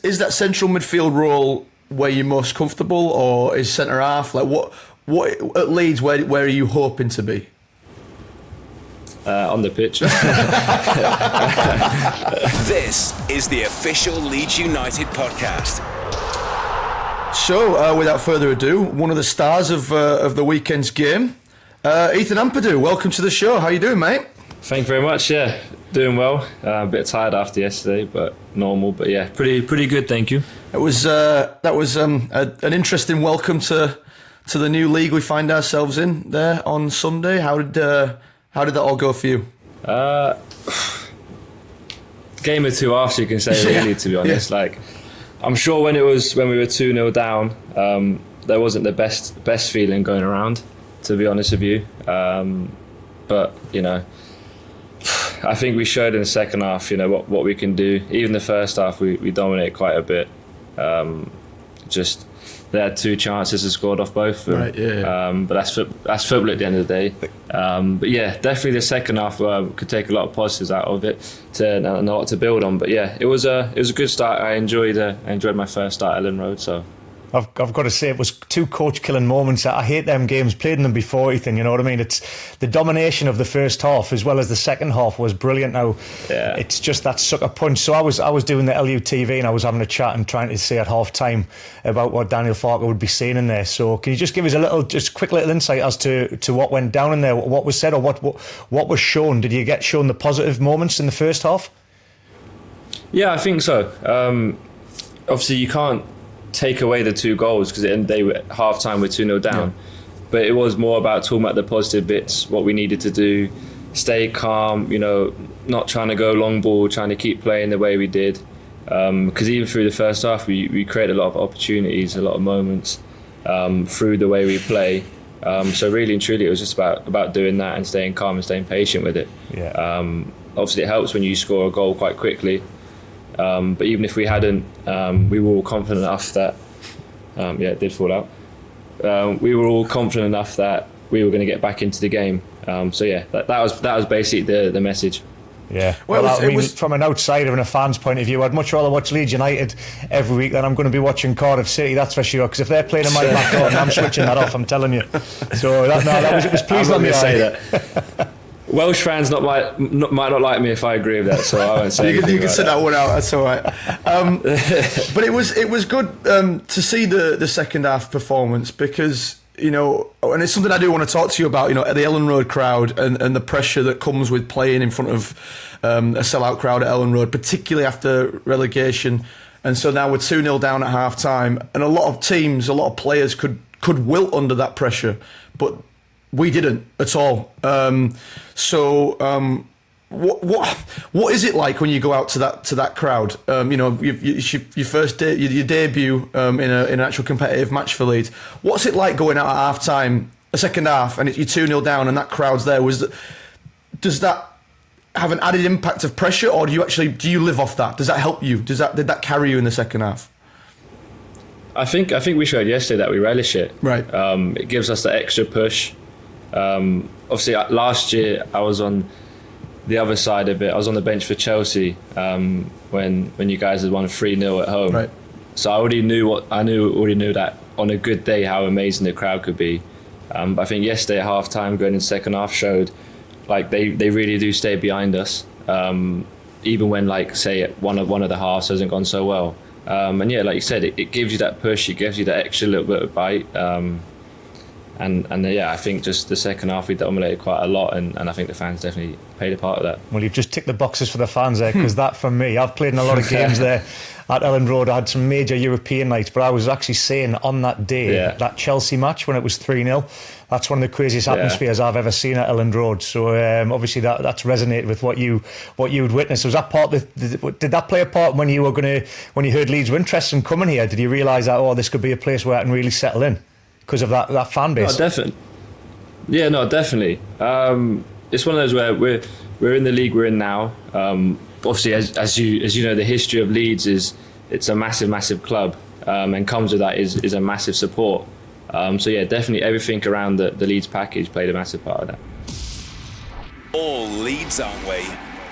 that central midfield role where you're most comfortable, or is centre half? Like what at Leeds, where are you hoping to be? On the pitch. This is the official Leeds United podcast. So, without further ado, one of the stars of the weekend's game, Ethan Ampadu. Welcome to the show. How you doing, mate? Thank you very much. Yeah, doing well. A bit tired after yesterday, but normal. But yeah, pretty good. Thank you. That was an interesting welcome to the new league we find ourselves in there on Sunday. How did that all go for you? Game of two halves, you can say, really, to be honest. Like, I'm sure when we were 2-0 down, there wasn't the best feeling going around, to be honest with you. But you know, I think we showed in the second half, you know, what we can do. Even the first half, we dominated quite a bit. Just they had two chances and scored off both of them. Right, yeah. But that's football at the end of the day. But yeah, definitely the second half could take a lot of positives out of it and a lot to build on. But yeah, it was a good start. I enjoyed my first start at Elland Road. So. I've got to say, it was two coach-killing moments. I hate them games. Played in them before, Ethan, you know what I mean? It's the domination of the first half as well as the second half was brilliant. Now, It's just that sucker punch. So I was doing the LUTV and I was having a chat and trying to say at half-time about what Daniel Farke would be saying in there. So can you just give us a quick little insight as to what went down in there, what was said or what was shown? Did you get shown the positive moments in the first half? Yeah, I think so. Obviously, you can't take away the two goals because they were half time with 2-0 down, but it was more about talking about the positive bits, what we needed to do, stay calm, you know, not trying to go long ball, trying to keep playing the way we did, because even through the first half we created a lot of opportunities, a lot of moments through the way we play, so really and truly it was just about doing that and staying calm and staying patient with it. Obviously it helps when you score a goal quite quickly. But even if we hadn't, we were all confident enough that, it did fall out. We were all confident enough that we were going to get back into the game. So yeah, that was basically the message. Yeah. Well, I mean, from an outsider and a fan's point of view, I'd much rather watch Leeds United every week than I'm going to be watching Cardiff City. That's for sure. Because if they're playing in my back garden, I'm switching that off. I'm telling you. So it was pleased on me. Say that. Welsh fans might not like me if I agree with that, so I won't say anything. You can sit that one out. That's all right. But it was good to see the second half performance because, you know, and it's something I do want to talk to you about. You know, the Elland Road crowd and the pressure that comes with playing in front of a sellout crowd at Elland Road, particularly after relegation. And so now we're 2-0 down at half time, and a lot of players could wilt under that pressure, but we didn't at all. What is it like when you go out to that crowd? You know, your first your debut in an actual competitive match for Leeds. What's it like going out at half time, a second half, and you're 2-0 down, and that crowd's there? Does that have an added impact of pressure, or do you live off that? Does that help you? Did that carry you in the second half? I think we showed yesterday that we relish it. Right. It gives us the extra push. Obviously last year I was on the other side of it. I was on the bench for Chelsea when you guys had won 3-0 at home. Right. So I already knew that on a good day how amazing the crowd could be. But I think yesterday at half time going in second half showed like they really do stay behind us, even when like say one of the halves hasn't gone so well. And yeah, like you said, it gives you that push, it gives you that extra little bit of bite. And I think just the second half we dominated quite a lot, and I think the fans definitely played a part of that. Well, you've just ticked the boxes for the fans there, because that for me, I've played in a lot of games there at Elland Road. I had some major European nights, but I was actually saying on that day, that Chelsea match when it was 3-0, that's one of the craziest atmospheres I've ever seen at Elland Road. So obviously that's resonated with what you'd witnessed. Was that part? Did that play a part when you heard Leeds were interested in coming here? Did you realise that this could be a place where I can really settle in because of that fan base? No, definitely. Yeah, no, definitely. It's one of those where we're in the league we're in now. Obviously, as you know, the history of Leeds it's a massive club, and comes with that is a massive support. So yeah, definitely everything around the Leeds package played a massive part of that. All Leeds, aren't we?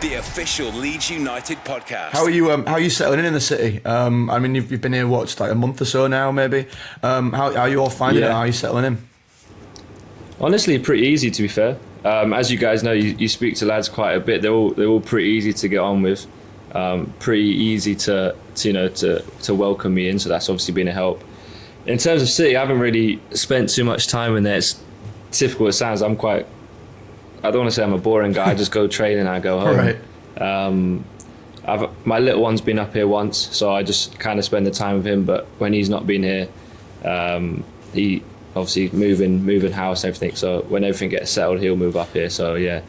the official Leeds United podcast. How are you settling in the city? I mean, you've been here like a month or so now, maybe. How are you all finding it? How are you settling in? Honestly, pretty easy, to be fair. As you guys know, you speak to lads quite a bit. They're all pretty easy to get on with. Pretty easy to welcome me in. So that's obviously been a help. In terms of city, I haven't really spent too much time in there. It's typical it sounds. I don't want to say I'm a boring guy. I just go train and I go home. Right. My little one's been up here once, so I just kind of spend the time with him. But when he's not been here, he obviously moving house and everything. So when everything gets settled, he'll move up here. So yeah,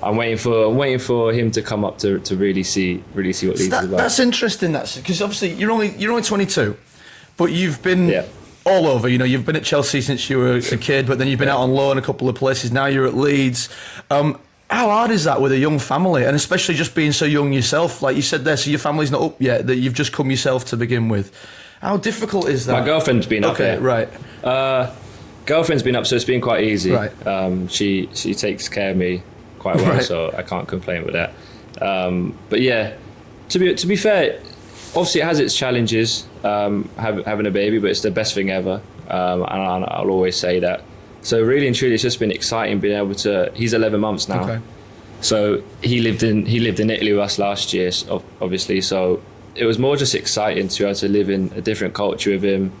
I'm waiting for him to come up to really see what Leeds is about. That's interesting. That's because obviously you're only 22, but you've been all over. You know, you've been at Chelsea since you were a kid, but then you've been out on loan a couple of places. Now you're at Leeds. How hard is that with a young family, and especially just being so young yourself? Like you said there, so your family's not up yet. That you've just come yourself to begin with. How difficult is that? My girlfriend's been up here. Right. Girlfriend's been up, so it's been quite easy. Right. She takes care of me quite well, so I can't complain with that. But yeah, to be fair, obviously it has its challenges, having a baby, but it's the best thing ever, and I'll always say that. So really and truly, it's just been exciting being able to. He's 11 months now, so he lived in Italy with us last year, obviously. So it was more just exciting to be able to live in a different culture with him.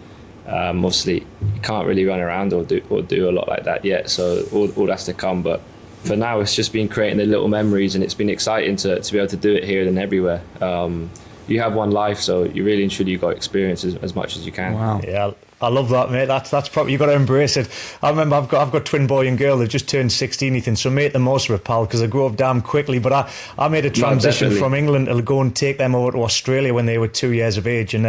Obviously, you can't really run around or do a lot like that yet, so all that's to come. But for now, it's just been creating the little memories, and it's been exciting to be able to do it here and everywhere. You have one life, so you really and truly got experience as much as you can. Wow. Yeah, I love that, mate. That's probably, you've got to embrace it. I remember I've got twin boy and girl. They've just turned 16, Ethan, so make the most of it, pal, because they grew up damn quickly. But I made a transition from England to go and take them over to Australia when they were 2 years of age, and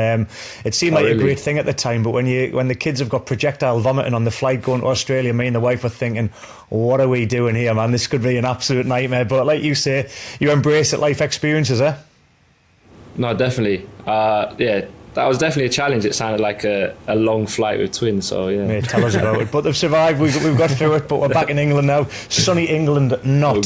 it seemed like a great thing at the time. But when the kids have got projectile vomiting on the flight going to Australia, me and the wife were thinking, what are we doing here, man? This could be an absolute nightmare. But like you say, you embrace it, life experiences, eh? No, definitely. Yeah, that was definitely a challenge. It sounded like a long flight with twins, so yeah. Mate, tell us about it. But they've survived. We've got through it, but we're back in England now. Sunny England, not. Oh,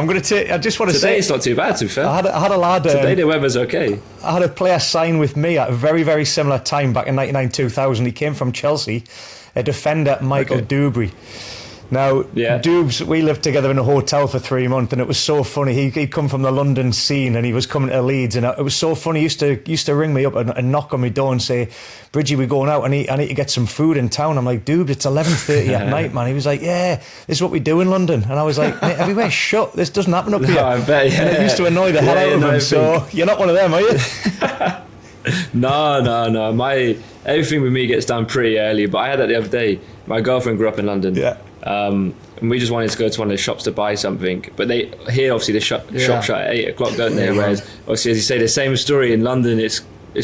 good. I just want to say... Today it's not too bad, to be fair. I had a lad... Today the weather's okay. I had a player sign with me at a very, very similar time back in 99-2000. He came from Chelsea, a defender, Michael Dubry. Now, Dubes, we lived together in a hotel for 3 months, and it was so funny. He'd come from the London scene, and he was coming to Leeds, and it was so funny. He used to ring me up and knock on my door and say, "Bridgie, we're going out. I need to get some food in town." I'm like, "Dubes, it's 11:30 at night, man." He was like, "Yeah, this is what we do in London." And I was like, "Mate, everywhere's shut. This doesn't happen up here." No, I bet, And it used to annoy the hell out of him. So you're not one of them, are you? No. Everything with me gets done pretty early, but I had that the other day. My girlfriend grew up in London. Yeah. And we just wanted to go to one of the shops to buy something, but here obviously the shop shut at 8 o'clock, don't they? Whereas obviously, as you say, the same story in London, it's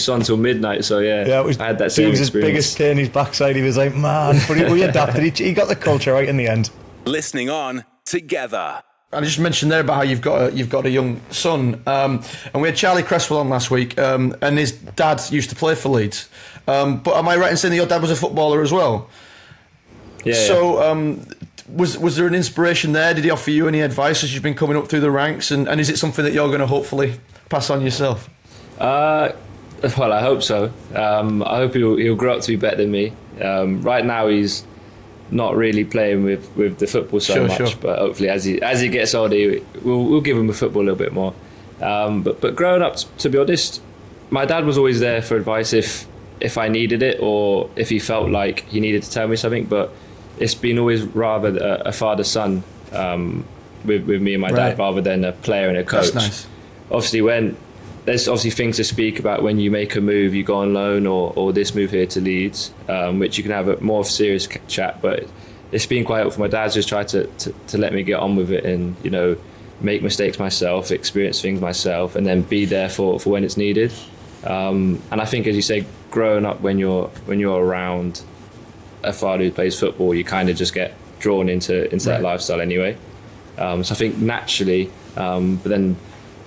on till midnight. So yeah, it was, I had that same experience. His biggest pain in his backside. He was like, man, but we adapted. He got the culture right in the end. Listening on together. I just mentioned there about how you've got a young son, and we had Charlie Cresswell on last week, and his dad used to play for Leeds. But am I right in saying that your dad was a footballer as well? Yeah. So was there an inspiration there? Did he offer you any advice as you've been coming up through the ranks? And is it something that you're going to hopefully pass on yourself? Well, I hope so. I hope he'll grow up to be better than me. Right now he's not really playing with the football so much, but hopefully as he gets older, we'll give him the football a little bit more. But growing up, to be honest, my dad was always there for advice if I needed it, or if he felt like he needed to tell me something. But it's been always rather a father-son with me and my dad, rather than a player and a coach. That's nice. Obviously, when there's obviously things to speak about when you make a move, you go on loan, or this move here to Leeds, which you can have a more serious chat. But it's been quite helpful. My dad's just tried to let me get on with it, and make mistakes myself, experience things myself, and then be there for when it's needed. And I think, as you say, growing up, when you're around a father who plays football, you kind of just get drawn into that lifestyle anyway. So I think naturally, but then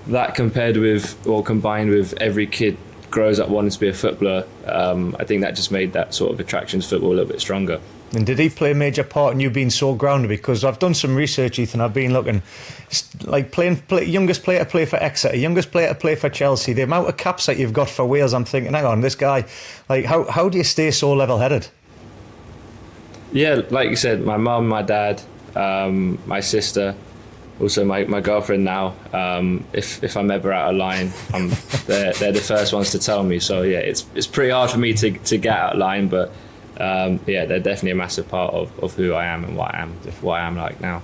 that combined with every kid grows up wanting to be a footballer, I think that just made that sort of attraction to football a little bit stronger. And did he play a major part in you being so grounded? Because I've done some research, Ethan. I've been looking, like youngest player to play for Exeter, youngest player to play for Chelsea. The amount of caps that you've got for Wales, I'm thinking, hang on, this guy, like, how do you stay so level-headed? Yeah, like you said, my mum, my dad, my sister, also my girlfriend now. If I'm ever out of line, they're the first ones to tell me. So yeah, it's pretty hard for me to get out of line, but. Yeah, they're definitely a massive part of who I am and what I am like now.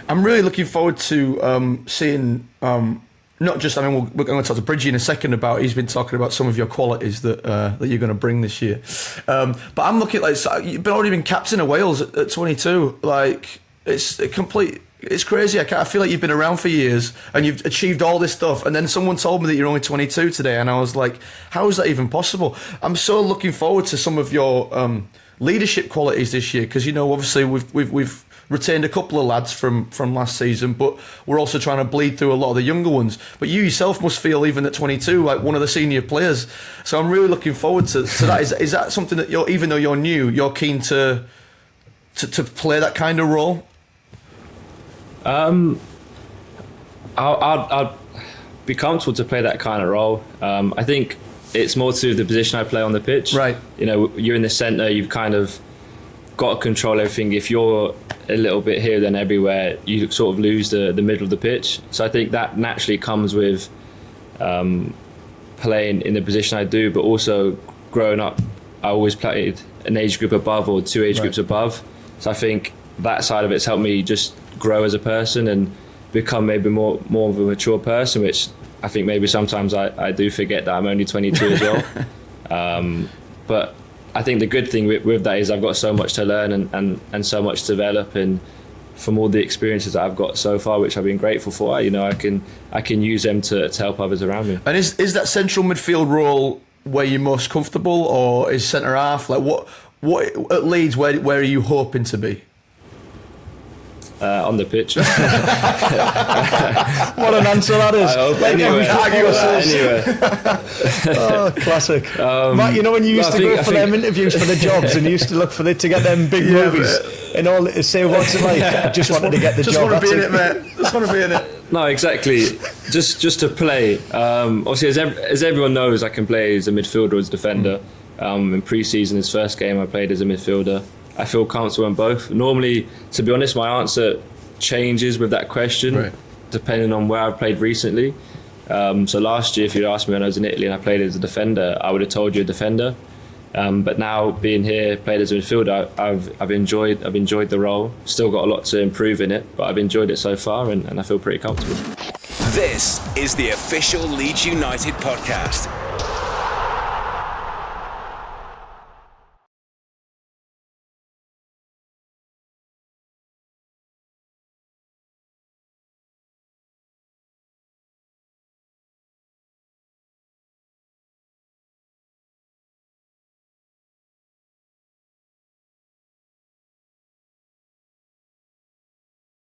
I'm really looking forward to seeing, not just, I mean, we're going to talk to Bridgie in a second about, he's been talking about some of your qualities that you're going to bring this year. But I'm looking like, so you've already been captain of Wales at 22. Like, it's crazy. I feel like you've been around for years and you've achieved all this stuff. And then someone told me that you're only 22 today, and I was like, how is that even possible? I'm so looking forward to some of your leadership qualities this year, because, you know, obviously we've retained a couple of lads from last season, but we're also trying to bleed through a lot of the younger ones. But you yourself must feel, even at 22, like one of the senior players. So I'm really looking forward to that. Is that something that you're, even though you're new, you're keen to play that kind of role? I'd be comfortable to play that kind of role. I think it's more to the position I play on the pitch. Right. You know, you're in the centre, you've kind of got to control everything. If you're a little bit here then everywhere, you sort of lose the middle of the pitch. So I think that naturally comes with playing in the position I do, but also growing up, I always played an age group above or two age groups above. So I think that side of it's helped me just grow as a person and become maybe more of a mature person, which I think maybe sometimes I do forget that I'm only 22 as well. But I think the good thing with that is I've got so much to learn and so much to develop, and from all the experiences that I've got so far, which I've been grateful for, you know, I can use them to help others around me. And is that central midfield role where you're most comfortable, or is centre half? Like what at Leeds, where are you hoping to be? On the pitch. What an answer that is. I hope anyway. Oh, classic. Matt, you know when you used to go for them interviews for the jobs and you used to look to get them big movies and all, say what's it like? I just wanted to get the job. Just want to be in it, mate. Just want to be in it. No, exactly. Just to play. Obviously, as everyone knows, I can play as a midfielder or as a defender. In pre-season, his first game, I played as a midfielder. I feel comfortable in both. Normally, to be honest, my answer changes with that question, depending on where I've played recently. So last year, if you'd asked me when I was in Italy and I played as a defender, I would have told you a defender. But now, being here, played as a midfielder, I've enjoyed the role. Still got a lot to improve in it, but I've enjoyed it so far, and I feel pretty comfortable. This is the official Leeds United podcast.